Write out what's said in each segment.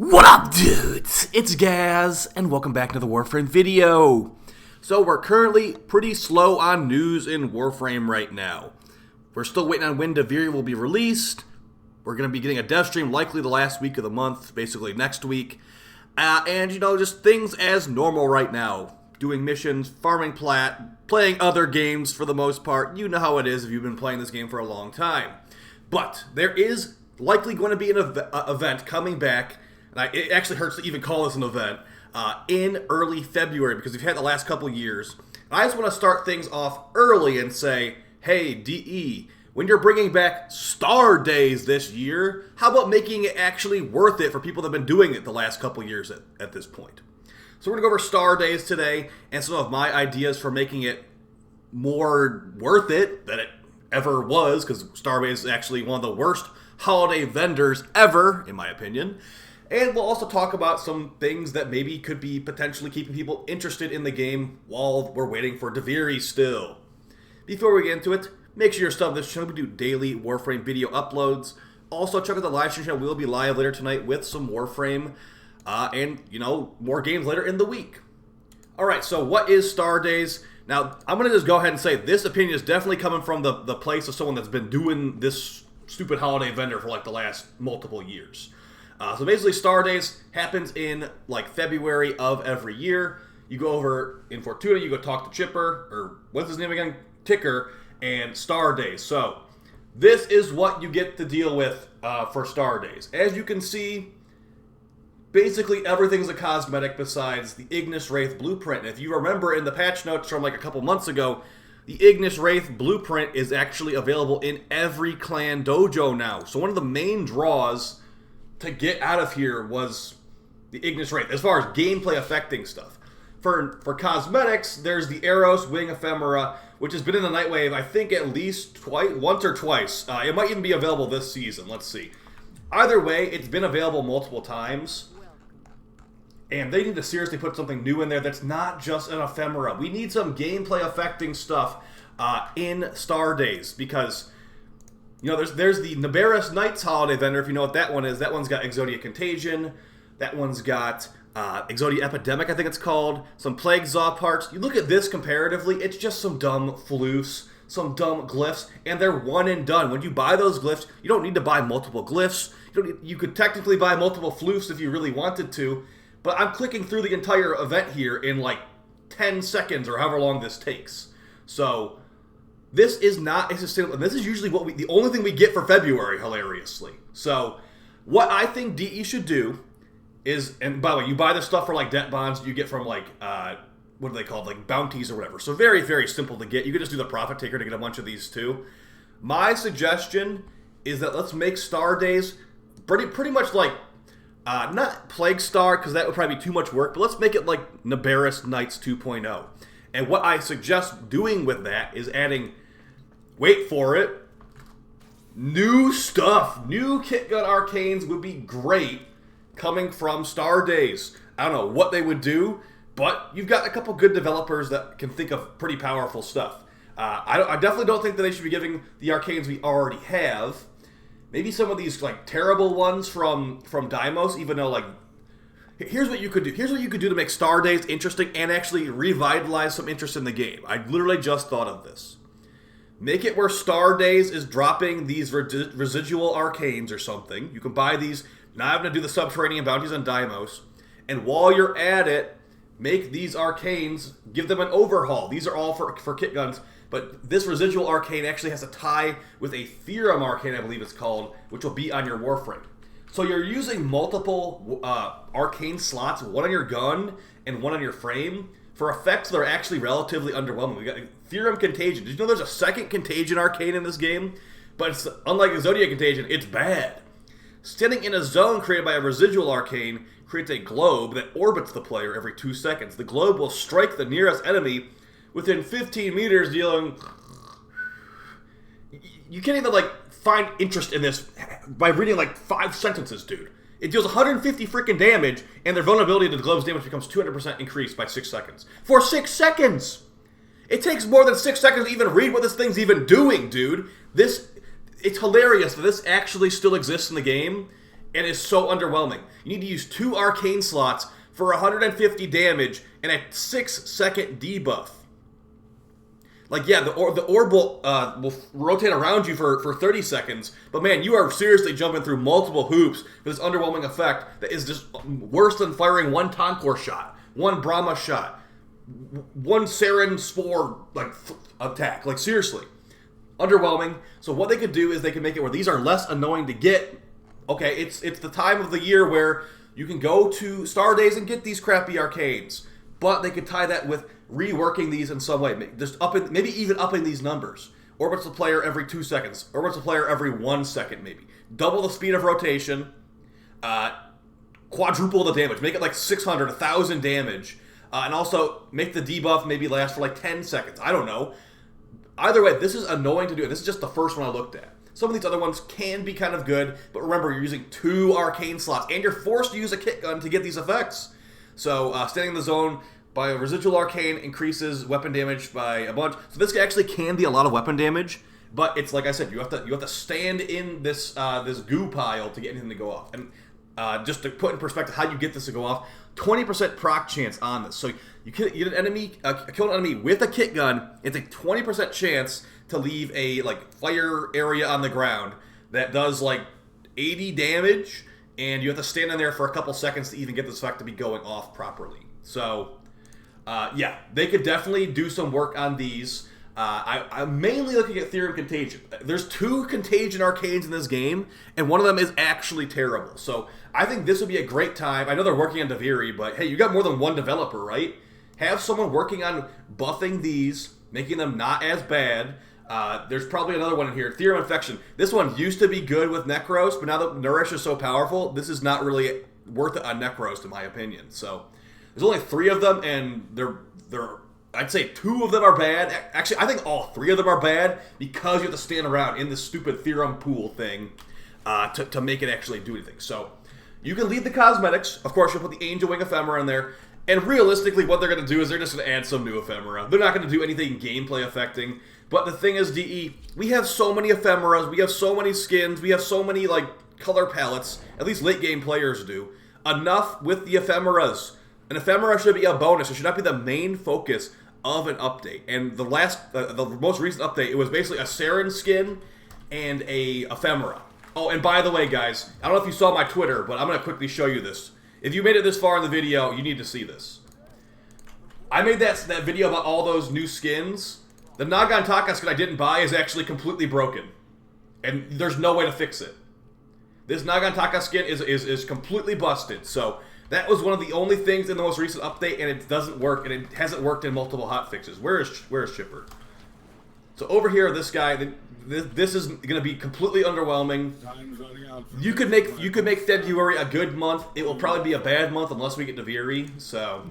What up, dudes? It's Gaz, and welcome back to the Warframe video. So we're currently pretty slow on news in Warframe right now. We're still waiting on when duviri will be released. We're going to be getting a dev stream likely the last week of the month, basically next week. And, just things as normal right now. Doing missions, farming plat, playing other games for the most part. You know how it is if you've been playing this game for a long time. But there is likely going to be an event coming back. It actually hurts to even call this an event, in early February, because we've had the last couple years. I just want to start things off early and say, hey, DE, when you're bringing back Star Days this year, how about making it actually worth it for people that have been doing it the last couple years at this point? So we're going to go over Star Days today, and some of my ideas for making it more worth it than it ever was, because Star Days is actually one of the worst holiday vendors ever, in my opinion. And we'll also talk about some things that maybe could be potentially keeping people interested in the game while we're waiting for duviri still. Before we get into it, make sure you're subbed to this channel. We do daily Warframe video uploads. Also, check out the live stream channel. We'll be live later tonight with some Warframe and, more games later in the week. Alright, so what is Star Days? Now, I'm going to just go ahead and say this opinion is definitely coming from the place of someone that's been doing this stupid holiday vendor for the last multiple years. So basically, Star Days happens in February of every year. You go over in Fortuna, you go talk to Chipper, or what's his name again? Ticker, and Star Days. So this is what you get to deal with for Star Days. As you can see, basically everything's a cosmetic besides the Ignis Wraith blueprint. And if you remember in the patch notes from a couple months ago, the Ignis Wraith blueprint is actually available in every clan dojo now. So one of the main draws to get out of here was the Ignis Wraith, as far as gameplay affecting stuff. For cosmetics, there's the Eros Wing Ephemera, which has been in the Nightwave, I think, at least once or twice. It might even be available this season. Let's see. Either way, it's been available multiple times. And they need to seriously put something new in there that's not just an ephemera. We need some gameplay affecting stuff in Star Days, because there's the Nabarus Knights holiday vendor, if you know what that one is. That one's got Exodia Contagion. That one's got Exodia Epidemic, I think it's called. Some Plague Zaw parts. You look at this comparatively, it's just some dumb floofs, some dumb glyphs, and they're one and done. When you buy those glyphs, you don't need to buy multiple glyphs. You could technically buy multiple floofs if you really wanted to, but I'm clicking through the entire event here in 10 seconds or however long this takes. So this is not a sustainable, and this is usually the only thing we get for February, hilariously. So what I think DE should do is, and by the way, you buy this stuff for debt bonds you get from what are they called, bounties or whatever. So very, very simple to get. You can just do the profit taker to get a bunch of these too. My suggestion is that let's make Star Days pretty much not Plague Star, because that would probably be too much work, but let's make it like Nabarus Knights 2.0. And what I suggest doing with that is adding, wait for it, new stuff. New kit gun arcanes would be great coming from Star Days. I don't know what they would do, but you've got a couple good developers that can think of pretty powerful stuff. I definitely don't think that they should be giving the arcanes we already have. Maybe some of these terrible ones from Deimos, even though here's what you could do. Here's what you could do to make Star Days interesting and actually revitalize some interest in the game. I literally just thought of this. Make it where Star Days is dropping these residual arcanes or something. You can buy these, not having to do the subterranean bounties on Deimos. And while you're at it, make these arcanes, give them an overhaul. These are all for kit guns. But this residual arcane actually has a tie with a Theorem arcane, I believe it's called, which will be on your Warframe. So you're using multiple arcane slots, one on your gun and one on your frame, for effects that are actually relatively underwhelming. We got Theorem Contagion. Did you know there's a second Contagion arcane in this game? But it's, unlike Exodia Contagion, it's bad. Standing in a zone created by a residual arcane creates a globe that orbits the player every 2 seconds. The globe will strike the nearest enemy within 15 meters, dealing... You can't even, find interest in this by reading, 5 sentences, dude. It deals 150 freaking damage, and their vulnerability to the globe's damage becomes 200% increased by 6 seconds. For 6 seconds! It takes more than 6 seconds to even read what this thing's even doing, dude. It's hilarious that this actually still exists in the game, and is so underwhelming. You need to use 2 arcane slots for 150 damage and a 6-second debuff. Like, yeah, the orb will rotate around you for 30 seconds, but man, you are seriously jumping through multiple hoops for this underwhelming effect that is just worse than firing 1 Tonkor shot, 1 Brahma shot, 1 Saren Spore attack. Like, seriously. Underwhelming. So what they could do is they can make it where these are less annoying to get. Okay, it's the time of the year where you can go to Star Days and get these crappy arcades, but they could tie that with reworking these in some way, just maybe even upping these numbers. Orbits the player every 2 seconds, orbits the player every 1 second, maybe double the speed of rotation, quadruple the damage, make it like 600, 1,000 damage, and also make the debuff maybe last for like 10 seconds. I don't know. Either way, this is annoying to do. This is just the first one I looked at. Some of these other ones can be kind of good, but remember, you're using 2 arcane slots, and you're forced to use a kit gun to get these effects. So, standing in the zone by a residual arcane increases weapon damage by a bunch. So this actually can be a lot of weapon damage, but it's like I said, you have to stand in this this goo pile to get anything to go off. And just to put in perspective how you get this to go off, 20% proc chance on this. So you kill an enemy with a kit gun. It's a 20% chance to leave a fire area on the ground that does like 80 damage, and you have to stand in there for a couple seconds to even get this effect to be going off properly. So, yeah, they could definitely do some work on these. I'm mainly looking at Theorem Contagion. There's 2 Contagion arcanes in this game, and one of them is actually terrible. So I think this would be a great time. I know they're working on duviri, but hey, you got more than 1 developer, right? Have someone working on buffing these, making them not as bad. There's probably another one in here. Theorem Infection. This one used to be good with Necros, but now that Nourish is so powerful, this is not really worth it on Necros, in my opinion. So there's only 3 of them, and they're I'd say 2 of them are bad. Actually, I think all 3 of them are bad because you have to stand around in this stupid theorem pool thing to make it actually do anything. So you can leave the cosmetics. Of course, you'll put the Angel Wing Ephemera in there. And realistically, what they're going to do is they're just going to add some new ephemera. They're not going to do anything gameplay affecting. But the thing is, DE, we have so many ephemeras, we have so many skins, we have so many color palettes. At least late game players do. Enough with the ephemeras. An ephemera should be a bonus. It should not be the main focus of an update. And the most recent update, it was basically a Saren skin and a ephemera. Oh, and by the way, guys, I don't know if you saw my Twitter, but I'm going to quickly show you this. If you made it this far in the video, you need to see this. I made that video about all those new skins. The Nagantaka skin I didn't buy is actually completely broken. And there's no way to fix it. This Nagantaka skin is completely busted. So that was one of the only things in the most recent update, and it doesn't work, and it hasn't worked in multiple hotfixes. Where is Chipper? So over here, this guy, this is going to be completely underwhelming. You could make February a good month. It will probably be a bad month unless we get duviri. So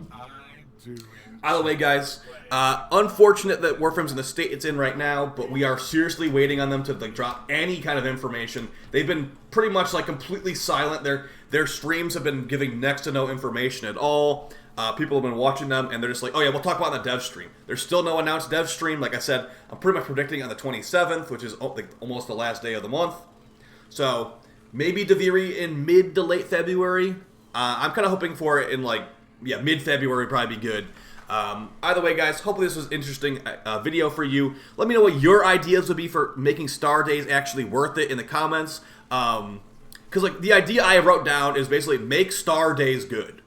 either way, guys, unfortunate that Warframe's in the state it's in right now, but we are seriously waiting on them to drop any kind of information. They've been pretty much completely silent. Their streams have been giving next to no information at all. People have been watching them, and they're just like, oh yeah, we'll talk about it in the dev stream. There's still no announced dev stream. Like I said, I'm pretty much predicting on the 27th, which is almost the last day of the month. So maybe duviri in mid to late February. I'm kind of hoping for it in mid-February would probably be good. Either way, guys, hopefully this was an interesting video for you. Let me know what your ideas would be for making Star Days actually worth it in the comments. Because the idea I wrote down is basically make Star Days good.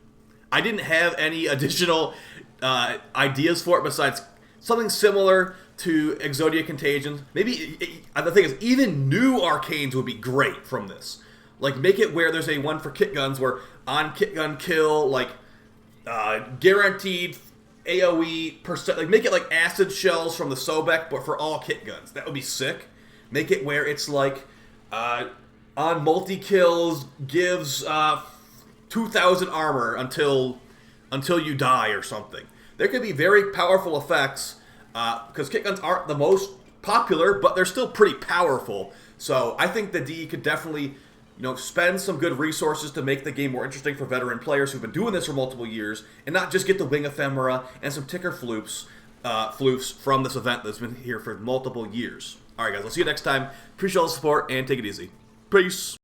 I didn't have any additional ideas for it besides something similar to Exodia Contagion. Maybe, the thing is, even new arcanes would be great from this. Make it where there's a one for kit guns where on kit gun kill, guaranteed AoE percent. Make it like acid shells from the Sobek, but for all kit guns. That would be sick. Make it where it's on multi-kills gives 2,000 armor until you die or something. There could be very powerful effects because kit guns aren't the most popular, but they're still pretty powerful. So I think the DE could definitely spend some good resources to make the game more interesting for veteran players who've been doing this for multiple years, and not just get the wing ephemera and some ticker floofs from this event that's been here for multiple years. All right, guys, I'll see you next time. Appreciate all the support, and take it easy. Peace.